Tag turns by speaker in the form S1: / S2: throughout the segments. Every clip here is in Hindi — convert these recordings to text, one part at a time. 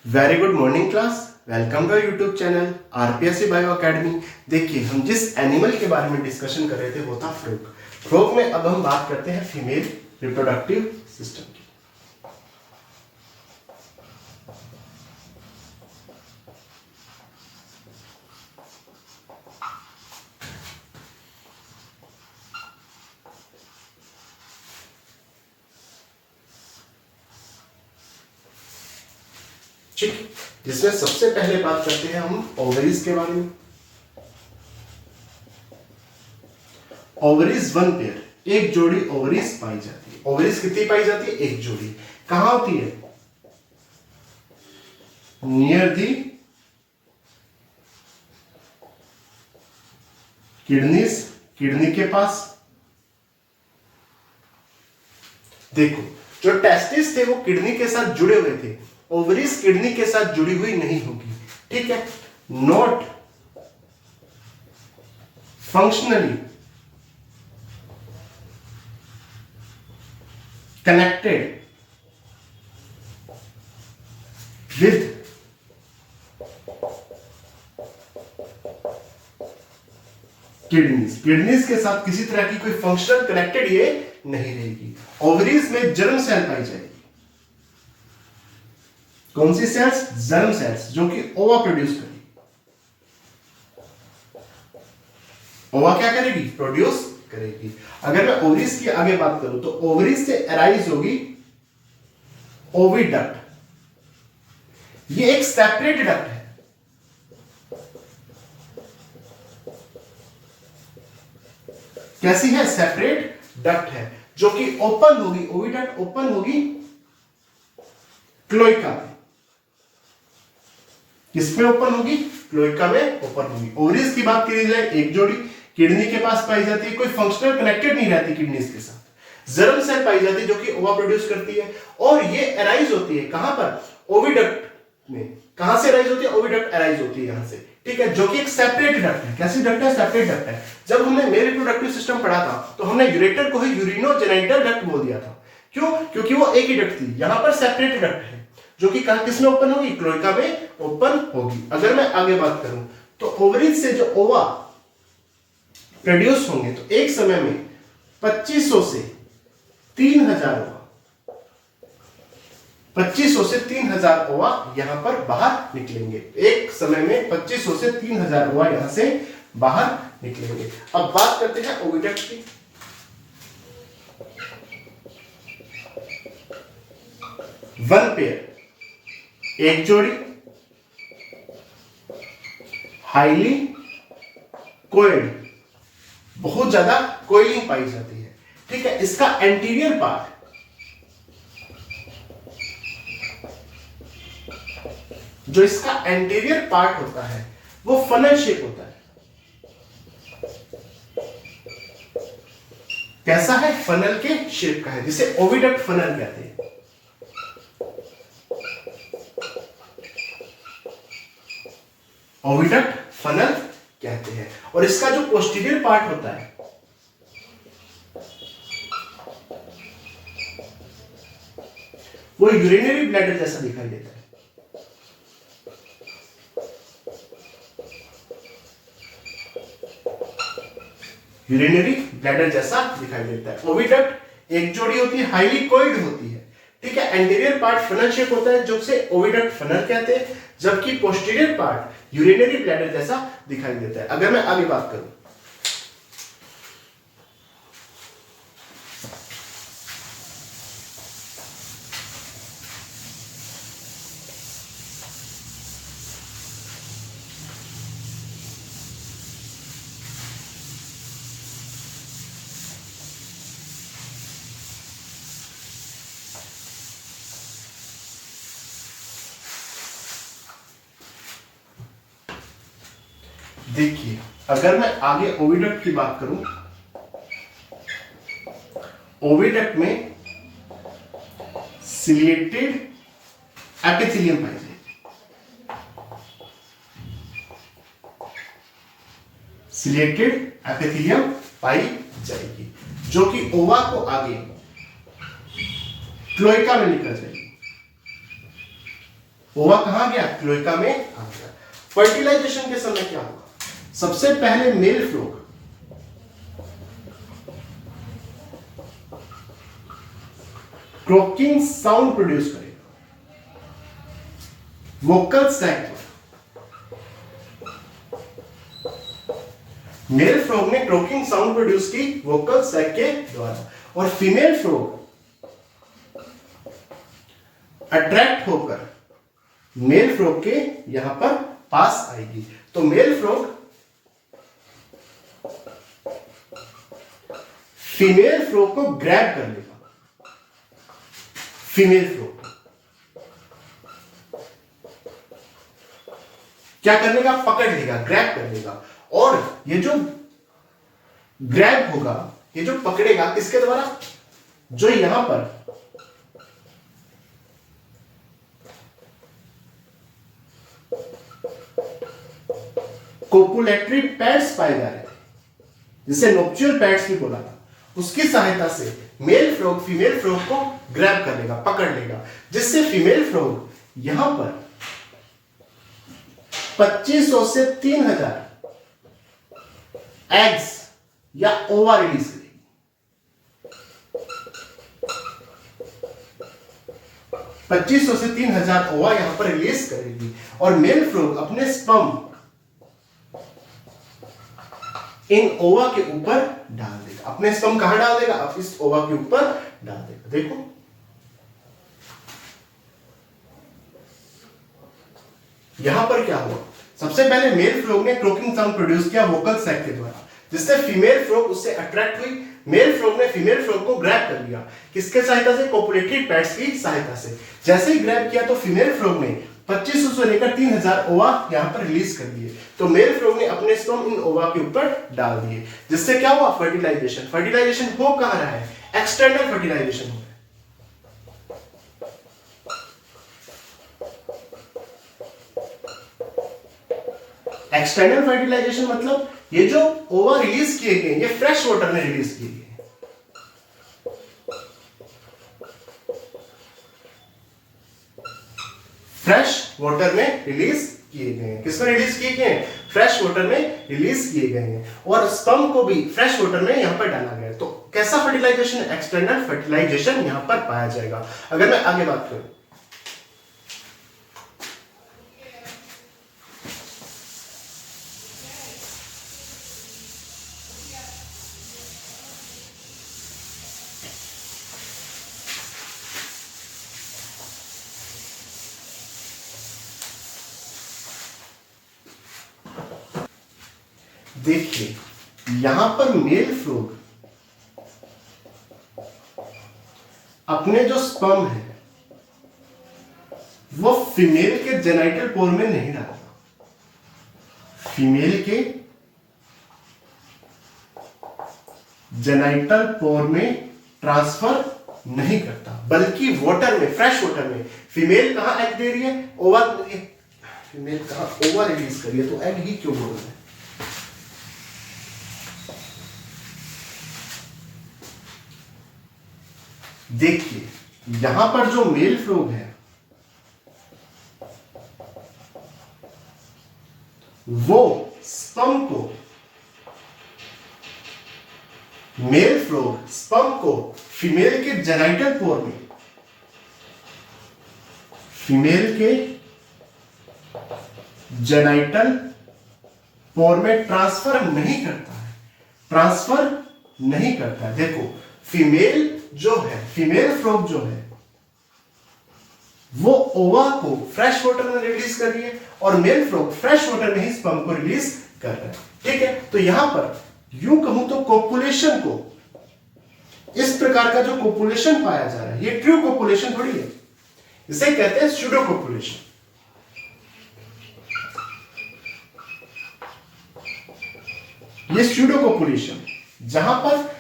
S1: Very good morning class. Welcome to YouTube channel RPSC bio academy. देखिए, हम जिस एनिमल के बारे में डिस्कशन कर रहे थे वो था फ्रॉग। फ्रॉग में अब हम बात करते हैं फीमेल रिप्रोडक्टिव सिस्टम की। ठीक, जिसमें सबसे पहले बात करते हैं हम ओवरीज के बारे में। ओवरीज वन पेयर, एक जोड़ी ओवरीज पाई जाती है। ओवरीज कितनी पाई जाती है? एक जोड़ी। कहां होती है? नियर दी किडनीज, किडनी के पास। देखो, जो टेस्टिस थे वो किडनी के साथ जुड़े हुए थे, ओवरीज किडनी के साथ जुड़ी हुई नहीं होगी। ठीक है, not functionally connected with kidneys, kidneys के साथ किसी तरह की कोई फंक्शनल कनेक्टेड ये नहीं रहेगी। ओवरीज में जर्म सेल पाई जाएगी। कौन सी सेल्स? जर्म सेल्स, जो कि ओवा प्रोड्यूस करेगी। ओवा क्या करेगी? प्रोड्यूस करेगी। अगर मैं ओवरीज की आगे बात करूं तो ओवरीज से अराइज होगी ओविडक्ट। ये एक सेपरेट डक्ट है। कैसी है? सेपरेट डक्ट है, जो कि ओपन होगी। ओविडक्ट ओपन होगी क्लोइका में। किसमें ओपन होगी? क्लोइका में ओपन होगी। ओवरीज की बात करी जाए, एक जोड़ी किडनी के पास पाई जाती है, कोई फंक्शनल कनेक्टेड नहीं रहती किडनीज के साथ। जर्म सेल पाई जाती है जो कि ओवा प्रोड्यूस करती है, और ये अराइज होती है कहां पर? ओविडक्ट में। कहां से अराइज होती है? ओविडक्ट अराइज होती है यहां से। ठीक है, जो कि एक सेपरेट डक्ट है। कैसी डक्ट है? सेपरेट डक्ट है। जब हमने मेल रिप्रोडक्टिव सिस्टम पढ़ा था तो हमने यूरेटर को ही यूरिनोजेनिटल डक्ट बोल दिया था। क्यों? क्योंकि वो एक ही डक्ट थी। यहां पर सेपरेट डक्ट है, जो कि किसमें ओपन होगी? क्लोइका में ओपन होगी। अगर मैं आगे बात करूं तो ओवरीज से जो ओवा प्रोड्यूस होंगे तो एक समय में 2500 से 3000 ओवा, 2500 से 3000 ओवा यहां पर बाहर निकलेंगे। एक समय में 2500 से 3000 ओवा यहां से बाहर निकलेंगे। अब बात करते हैं ओविडक्ट की। वन पेयर, एक जोड़ी, हाईली कोइल्ड, बहुत ज्यादा कोइलिंग पाई जाती है। ठीक है, इसका एंटीरियर पार्ट, जो इसका एंटीरियर पार्ट होता है वो फनल शेप होता है। कैसा है? फनल के शेप का है, जिसे ओविडक्ट फनल कहते हैं। ओविडक्ट फनल कहते हैं। और इसका जो पोस्टीरियर पार्ट होता है वो यूरिनरी ब्लैडर जैसा दिखाई देता है। यूरिनरी ब्लैडर जैसा दिखाई देता है। ओविडक्ट एक जोड़ी होती है, हाईली कोइल्ड होती है। ठीक है, एंटीरियर पार्ट फनल शेप होता है, जो से ओविडक्ट फनल कहते हैं, जबकि पोस्टीरियर पार्ट यूरिनरी ब्लैडर जैसा दिखाई देता है। अगर मैं आगे बात करूं देखिए, अगर मैं आगे ओविडक्ट की बात करूं, ओविडक्ट में सिलिएटेड एपिथेलियम पाई जाएगी। सिलिएटेड एपिथेलियम पाई जाएगी, जो कि ओवा को आगे क्लोइका में निकल जाएगी। ओवा कहां गया, क्लोएका में आ गया। फर्टिलाइजेशन के समय क्या होगा, सबसे पहले mail frog croaking sound produce करेगा वोकल सैक पर। मेल फ्रॉग ने क्रॉकिंग साउंड प्रोड्यूस की वोकल सैक के द्वारा, और फीमेल फ्रॉग अट्रैक्ट होकर मेल फ्रॉग के यहां पर पास आएगी। तो मेल फ्रॉग फीमेल फ्रॉग को ग्रैब कर लेगा, फीमेल फ्रॉग क्या कर लेगा, पकड़ लेगा, ग्रैब कर लेगा। और ये जो ग्रैब होगा, ये जो पकड़ेगा किसके द्वारा, जो यहां पर कोपुलेटरी पैड्स पाए जा रहे थे, जिसे नोक्चुअल पैड्स भी बोला था, उसकी सहायता से मेल फ्रॉग फीमेल फ्रॉग को ग्रैब कर लेगा, पकड़ लेगा, जिससे फीमेल फ्रॉग यहां पर 2500 से 3000 एग्स या ओवा रिलीज करेगी। 2500 से 3000 ओवा यहां पर रिलीज करेगी, और मेल फ्रॉग अपने स्पर्म इन ओवा के ऊपर डाल देगा। अपने स्पर्म कहां डाल देगा, अब इस ओवा के ऊपर डाल देगा। देखो यहां पर क्या हुआ, सबसे पहले मेल फ्रॉग ने क्रॉकिंग साउंड प्रोड्यूस किया वोकल सैक के द्वारा, जिससे फीमेल फ्रॉग उससे अट्रैक्ट हुई। मेल फ्रॉग ने फीमेल फ्रॉग को ग्रैब कर लिया, किसके सहायता से, कोपुलेटरी पैड्स की सहायता से। जैसे ही ग्रैब किया तो फीमेल फ्रॉग ने 2500 से लेकर 3000 ओवा यहां पर रिलीज कर दिए। तो मेल फ्रॉग ने अपने स्पर्म इन ओवा के ऊपर डाल दिए, जिससे क्या हुआ, फर्टिलाइजेशन। फर्टिलाइजेशन हो कहां रहा है, एक्सटर्नल फर्टिलाइजेशन हो रहा है। एक्सटर्नल फर्टिलाइजेशन मतलब ये जो ओवा रिलीज किए गए ये फ्रेश वाटर में रिलीज किए गए, फ्रेश वाटर में रिलीज किए गए हैं। किसमें रिलीज किए गए हैं, फ्रेश वाटर में रिलीज किए गए हैं, और स्पर्म को भी फ्रेश वाटर में यहां पर डाला गया है। तो कैसा फर्टिलाइजेशन, एक्सटर्नल फर्टिलाइजेशन यहां पर पाया जाएगा। अगर मैं आगे बात करूं, देखिए यहां पर मेल फ्रॉग अपने जो स्पर्म है वो फीमेल के जेनाइटल पोर में नहीं डालता, फीमेल के जेनाइटल पोर में ट्रांसफर नहीं करता, बल्कि वाटर में, फ्रेश वाटर में। फीमेल कहां एग दे रही है, ओवा, फीमेल कहां ओवा रिलीज कर रही है, तो एग ही क्यों बोल रहे हैं। देखिए यहां पर जो मेल फ्रॉग है वो स्पर्म को, मेल फ्रॉग स्पर्म को फीमेल के जेनाइटल पोर में, फीमेल के जेनाइटल पोर में ट्रांसफर नहीं करता है, ट्रांसफर नहीं करता है। देखो फीमेल जो है, फीमेल फ्रॉग जो है वो ओवा को फ्रेश वाटर में रिलीज कर रही है, और मेल फ्रॉग फ्रेश वाटर में ही स्पर्म को रिलीज कर रहा है। ठीक है, तो यहां पर यूं कहूं तो कोपुलेशन को, इस प्रकार का जो कोपुलेशन पाया जा रहा है ये ट्रू कोपुलेशन थोड़ी है, इसे कहते हैं स्यूडो कोपुलेशन। ये स्यूडो कोपुलेशन जहां पर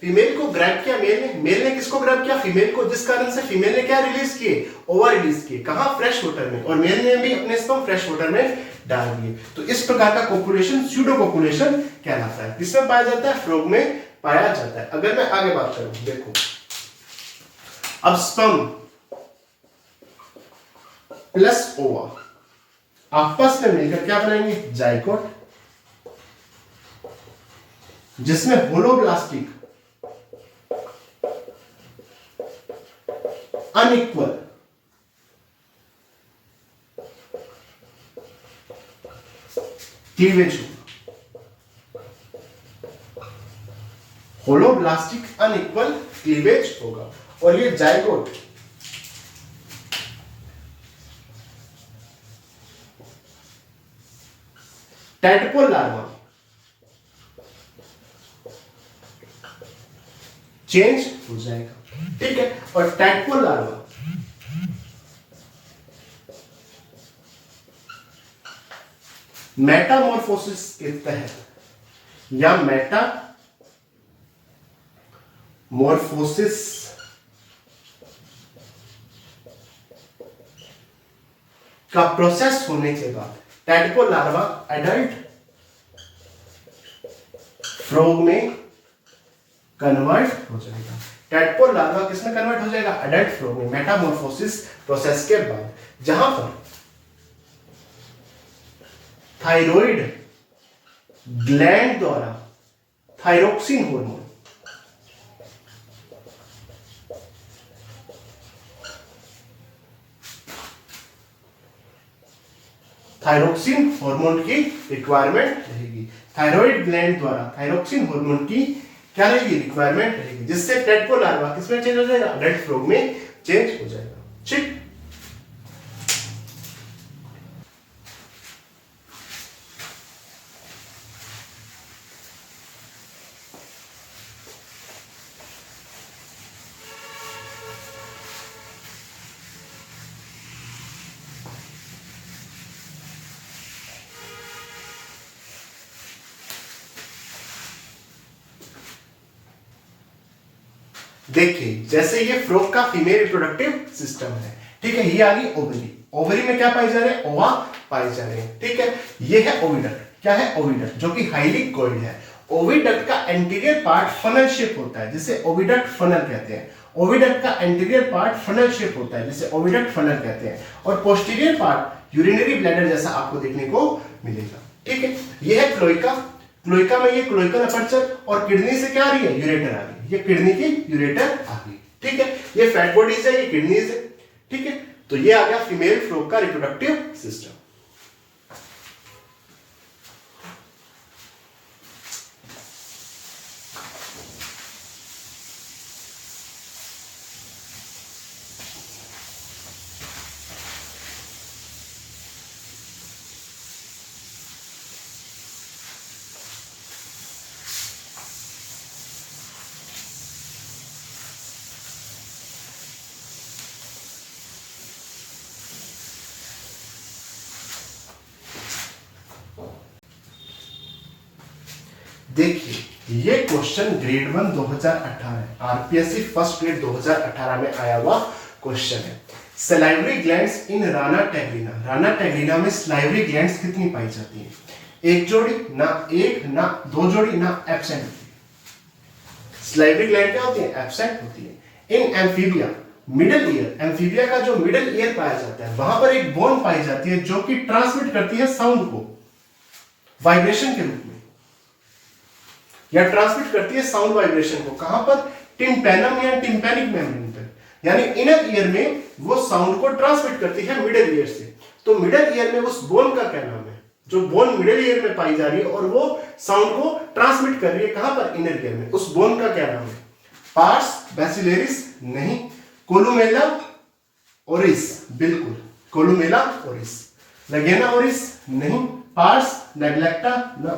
S1: फीमेल को ग्रैब किया मेल ने किसको ग्रैब किया, फीमेल को, जिस कारण से फीमेल ने क्या रिलीज किए, ओवा रिलीज किए, कहां, फ्रेश वाटर में, और मेल ने भी अपने स्पर्म फ्रेश वाटर में डाल दिए। तो इस प्रकार का कोपुलेशन स्यूडो कोपुलेशन कहलाता है। किसमें पाया जाता है, फ्रॉग में पाया जाता है। अगर मैं आगे बात करूं, देखो अब स्पर्म प्लस ओवा आपस में मिलकर क्या बनाएंगे, जाइगोट, जिसमें होलोब्लास्टिक अनइक्वल क्लीवेज होगा, होलोब्लास्टिक अनइक्वल क्लीवेज होगा। और ये जाइगोट टैडपोल लार्वा चेंज हो जाएगा, ठीक है। और टैडपोल लार्वा मेटामॉर्फोसिस के तहत या मेटामॉर्फोसिस का प्रोसेस होने के बाद टैडपोल लार्वा एडल्ट फ्रॉग में कन्वर्ट हो जाएगा। टैडपोल लार्वा किसमें कन्वर्ट हो जाएगा, एडल्ट फ्रॉग में, मेटामॉर्फोसिस प्रोसेस के बाद, जहां पर थायराइड ग्लैंड द्वारा थायरोक्सिन हार्मोन की रिक्वायरमेंट रहेगी। थायराइड ग्लैंड द्वारा थायरोक्सिन हार्मोन की क्या रहेगी, रिक्वायरमेंट रहेगी, जिससे टैडपोल लार्वा किसमें चेंज हो जाएगा, एडल्ट फ्रॉग में चेंज हो जाएगा, ठीक। देखिए जैसे ये फ्रॉग का फीमेल रिप्रोडक्टिव सिस्टम है, ठीक है। ये आ गई ओवरी, ओवरी में क्या पाए जा रहे हैं, ओवा पाए जा रहे हैं, ठीक है। ये है ओविडक्ट, क्या है, ओविडक्ट, जो कि हाईली कॉइल्ड है। ओविडक्ट का एंटीरियर पार्ट फनल शेप होता है, जिसे ओविडक्ट फनल कहते हैं। ओविडक्ट का एंटीरियर पार्ट फनल शेप होता है, जिसे ओविडक्ट फनल कहते हैं। और पोस्टीरियर पार्ट यूरिनरी ब्लैडर जैसा आपको देखने को मिलेगा, ठीक है। ये है क्लोइका, क्लोइका में ये क्लोइकल अपर्चर, और किडनी से क्या आ रही है, यूरेटर आ रही है, ये किडनी की यूरेटर आ गई, ठीक है। ये फैट बॉडीज है, ये किडनीज है, ठीक है। तो ये आ गया फीमेल फ्रॉग का रिप्रोडक्टिव सिस्टम। देखिए ये क्वेश्चन ग्रेड 1 2018 है, आरपीएससी फर्स्ट ग्रेड 2018 में आया हुआ क्वेश्चन है। Salivary glands in Rana tigrina, Rana tigrina में सलाइवरी ग्लैंड्स कितनी पाई जाती हैं, एक जोड़ी, ना एक, ना दो जोड़ी, ना एब्सेंट होती है। सलाइवरी ग्लैंड क्या होती है, एब्सेंट होती है। इन एम्फीबिया मिडिल ईयर, एम्फीबिया का जो मिडिल ईयर पाया जाता है वहां पर एक बोन पाई जाती है जो कि ट्रांसमिट करती है साउंड को वाइब्रेशन के रूप में, या ट्रांसमिट करती है साउंड वाइब्रेशन को, कहां पर, टिम्पैनम या टिम्पैनिक मेम्ब्रेन पर, यानी इनर ईयर में वो साउंड को ट्रांसमिट करती है मिडिल ईयर से। तो मिडिल ईयर में उस बोन का क्या नाम है, जो बोन मिडिल ईयर में पाई जा रही है और वो साउंड को ट्रांसमिट कर रही है कहां पर, इनर ईयर में, उस बोन का क्या नाम है, पार्स बैसिलेरिस नहीं, कोलुमेला ओरिस, बिल्कुल कोलुमेला ओरिस, लगेना ओरिस नहीं, पार्स नेग्लेक्टा ना,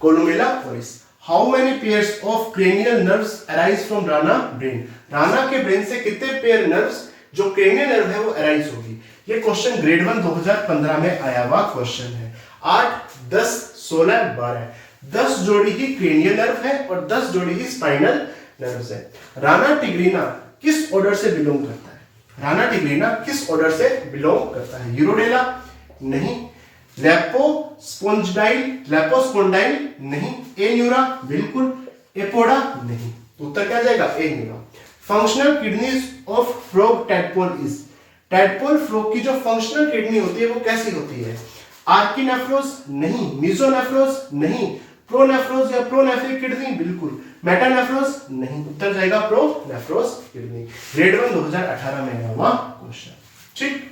S1: columella ओरिस। How many pairs of cranial nerves arise from Rana brain, Rana के ब्रेन से कितने पेयर नर्व्स जो क्रेनियल नर्व है वो अराइज होगी। ये क्वेश्चन ग्रेड 1 2015 में आया हुआ क्वेश्चन है। 8, 10, 16, 12, 10 जोड़ी ही क्रेनियल नर्व है और 10 जोड़ी ही स्पाइनल नर्व्स है। राना टिग्रिना किस ऑर्डर से बिलोंग करता है, राना टिग्रिना किस ऑर्डर से बिलोंग करता है, यूरोडेला नहीं, लेपोस्पोंडाइल नहीं, एन्यूरा बिल्कुल, एपोडा नहीं, उत्तर क्या जाएगा, Anura. Functional kidneys of frog tadpole is, tadpole frog की जो फंक्शनल किडनी होती है वो कैसी होती है? आर्किनेफ्रोस नहीं, मीजोनेफ्रोस नहीं, प्रोनेफ्रोस या प्रोनेफ्रिक किडनी बिल्कुल, मेटानेफ्रोस नहीं, उत्तर जाएगा प्रोनेफ्रोस किडनी। ग्रेड 1 2018 में आया हुआ क्वेश्चन। ठीक।